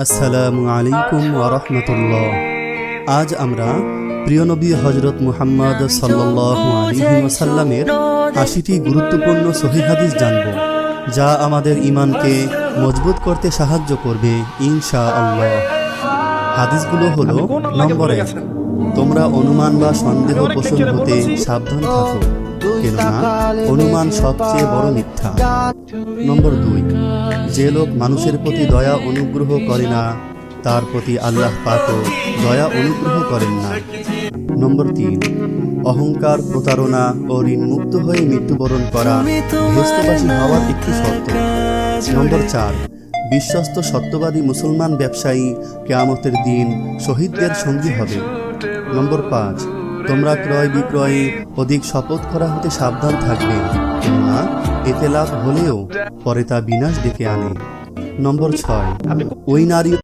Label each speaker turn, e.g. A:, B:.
A: আসসালামু আলাইকুম ওয়া রাহমাতুল্লাহ। আজ আমরা প্রিয় নবী হযরত মুহাম্মদ সাল্লাল্লাহু আলাইহি ওয়াসাল্লামের ৮০টি গুরুত্বপূর্ণ সহিহ হাদিস জানব, যা আমাদের ঈমানকে মজবুত করতে সাহায্য করবে ইনশাআল্লাহ। হাদিসগুলো হলো: নম্বর ১, তোমরা অনুমান বা সন্দেহ পোষণ হতে সাবধান থাকো, কেননা অনুমান সবচেয়ে বড় মিথ্যা। নম্বর ২, যে লোক মানুষের প্রতি দয়া অনুগ্রহ করে না, তার প্রতি আল্লাহ পাকও দয়া অনুগ্রহ করেন না। নম্বর ৩, অহংকার, প্রতারণা ও ঋণমুক্ত হয়ে মৃত্যুবরণ করা বেহেশতবাসী হওয়ার একটি শর্ত। নম্বর ৪, বিশ্বস্ত সত্যবাদী মুসলমান ব্যবসায়ী কিয়ামতের দিন শহীদদের সঙ্গী হবে। নম্বর ৫, তোমরা ক্রয় বিক্রয়ে অধিক শপথ করা হতে সাবধান থাকবে, কেননা এতে লাভ হলেও পরে তা বিনাশ ডেকে আনে। নম্বর ৬, ওই নারী